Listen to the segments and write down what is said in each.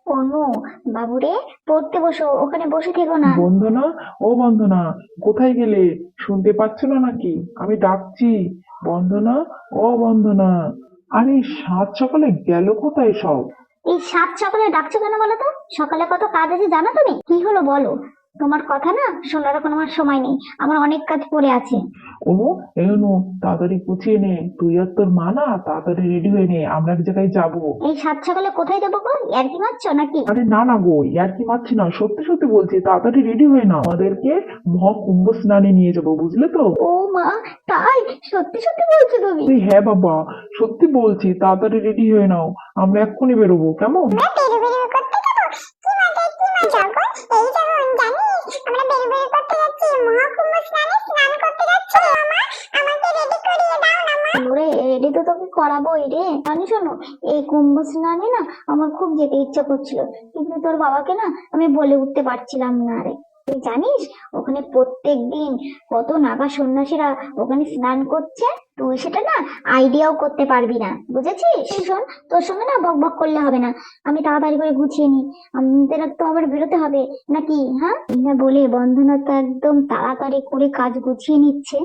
অনু, বাবুরে, পড়তে বসো, ওখানে বসে থেকো না। বন্দনা, ও বন্দনা, কোথায় গেলে? শুনতে পাচ্ছ না নাকি? আমি ডাকছি। বন্দনা, ও বন্দনা। আরে সাত সকালে গেল কোথায় সব? এই সাত সকালে ডাকছো কেন বলো তো? সকালে কত কাজ আছে জানো তুমি? কি হলো বলো। তোমার কথা না শোনার এখন আমার সময় নেই, আমার অনেক কাজ পড়ে আছে। অনু, এই অনু, তাড়াতাড়ি গুছিয়ে নে, তুই আর তোর মা না তাড়াতাড়ি রেডি হয়ে নে, আমরা এক জায়গায় যাবো। এই সাত সকালে কোথায় যাবো গো? আর কি মারছো নাকি? আরে না না গো, ইয়ার কি মারছি না, সত্যি সত্যি বলছি, তাড়াতাড়ি রেডি হয়ে নাও, আমাদেরকে মহাকুম্ভ স্নানে নিয়ে যাবো, বুঝলে তো? ও মা, তাই? সত্যি সত্যি বলছো তুমি? এই হ্যাঁ বাবা, সত্যি বলছি, তাড়াতাড়ি রেডি হয়ে নাও, আমরা এক্ষুনি বেরোবো, কেমন? ওরে রেডি তো তোকে করাবোই রে। জানি শোনো, এই কুম্ভ স্নানে না আমার খুব যেতে ইচ্ছা করছিল, কিন্তু তোর বাবাকে না আমি বলে উঠতে পারছিলাম না রে। তুই জানিস ওখানে প্রত্যেক দিন কত নাগা সন্ন্যাসীরা ওখানে স্নান করছে। তুই সেটা না আইডিয়াও করতে পারবি না, বুঝেছিস? শোন, তোর সঙ্গে না বক বক করলে হবে না, আমি তাড়াতাড়ি করে গুছিয়ে নি, আমাদের তো আবার বেরোতে হবে নাকি? হ্যাঁ, এই না বলে বন্ধনা তো একদম তাড়াতাড়ি করে কাজ গুছিয়ে নিচ্ছে।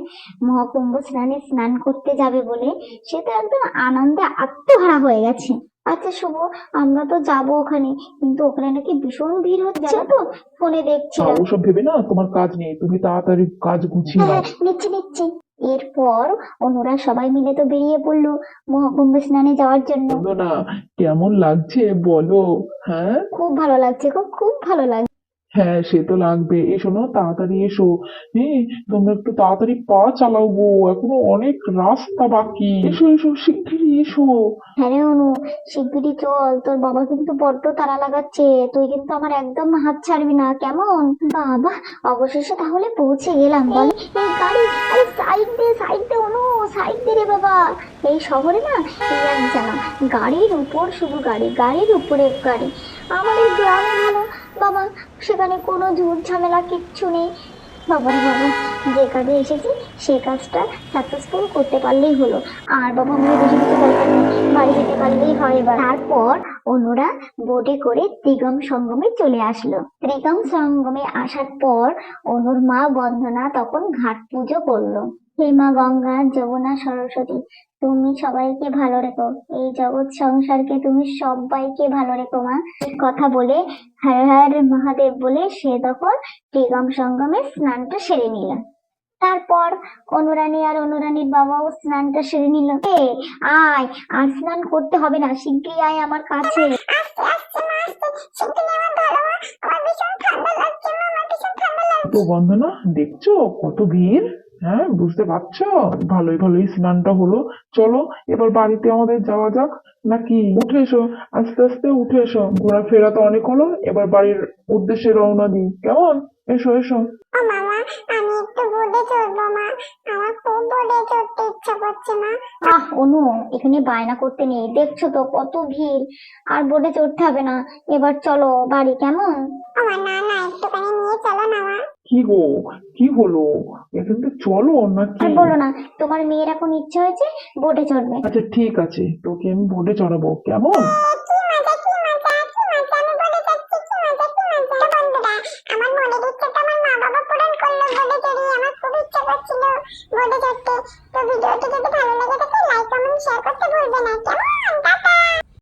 মহাকুম্ভ স্নানে স্নান করতে যাবে বলে সে তো একদম আনন্দে আত্মহারা হয়ে গেছে। আচ্ছা শুভ, আমরা তো যাবো ওখানে, কিন্তু ওখানে নাকি ভীষণ ভিড় হচ্ছে, জানো তো? ফোনে না, দেখছিলাম। ওসব ভেবে না তোমার কাজ নেই, তুমি তাড়াতাড়ি কাজ গুছিয়ে হ্যাঁ নাও। হ্যাঁ, নিচ্ছি নিচ্ছি। এরপর ওরা সবাই মিলে তো বেরিয়ে পড়লো মহাকুম্ভ স্নানে যাওয়ার জন্য। বন্দনা, কেমন লাগছে বলো? হ্যাঁ। খুব ভালো লাগছে গো, খুব ভালো লাগছে। হ্যাঁ, সে তো লাগবে, এসো না, তাড়াতাড়ি এসো। হ্যাঁ, তোমরা একটু তাড়াতাড়ি পা চালাও গো, এখনো অনেক রাস্তা বাকি, এসো এসো, শিগগিরই এসো। হ্যাঁ রে অনু, শিগগিরই চল, তোর বাবা কিন্তু বড্ড তাড়া লাগাচ্ছে, তুই কিন্তু আমার একদম হাত ছাড়বি না, কেমন? বাবা, অবশেষে তাহলে পৌঁছে গেলাম বল। এই গাড়ি, আরে সাইড দে সাইড দে অনু, সাইড দে রে বাবা। এই শহরে না এই এক জানা, গাড়ির উপর শুধু গাড়ি, গাড়ির উপরে গাড়ি। আমাদের গ্রামে ভালো বাবা, সেখানে কোনো ঝুট ঝামেলা কিচ্ছু নেই। বাবারে বাবা, যে কাজে এসেছি সে কাজটা সাকসেসফুল করতে পারলেই হলো। আর বাবা মনে বেশি কিছু দরকার নেই, বাড়ি যেতে পারলেই হয় এবার। তারপর অন্যরা বোটে করে ত্রিগম সঙ্গমে চলে আসলো। ত্রিগম সঙ্গমে আসার পর অনুর মা বন্দনা তখন ঘাট পুজো করলো। হে মা গঙ্গা, যমুনা, সরস্বতী, তুমি সবাইকে ভালো রেখো, এই জগৎ সংসারকে তুমি সবাইকে ভালো রেখো মা। এই কথা বলে হর হর মহাদেব বলে সে তখন ত্রিগম সঙ্গমে স্নানটা সেরে নিল। তারপর অনুরানী আর অনুরানীর বাবাও স্নানটা সেরে নিল। এ আয়, আর স্নান করতে হবে না, শিগগিরই আয় আমার কাছে। তো বন্ধনা, দেখছো কত ভিড়? হ্যাঁ, বুঝতে পারছো? ভালোই ভালোই স্নানটা হলো। চলো এবার বাড়িতে আমাদের যাওয়া যাক, নাকি? উঠে এসো, আস্তে আস্তে উঠে এসো, ঘোরাফেরা তো অনেক হলো, এবার বাড়ির উদ্দেশ্যে রওনা দিই, কেমন? এসো এসো। ও মামা, আমি একটু বোর্ডে চড়বো মা, আমার খুব বোর্ডে চড়তে ইচ্ছা করছে না। অনু, এখানে বায়না করতে নেই, দেখছো তো কত ভিড়, আর বোটে চড়তে হবে না, এবার চলো বাড়ি, কেমন? ও মা, না না, একটুখানি নিয়ে চলো না মা। কি গো, কি হলো? এখান থেকে চলো নাকি? আর বলো না, তোমার মেয়ের এখন ইচ্ছে হয়েছে বোটে চড়বে। আচ্ছা ঠিক আছে, তোকে আমি বোর্ডে চড়াবো, কেমন?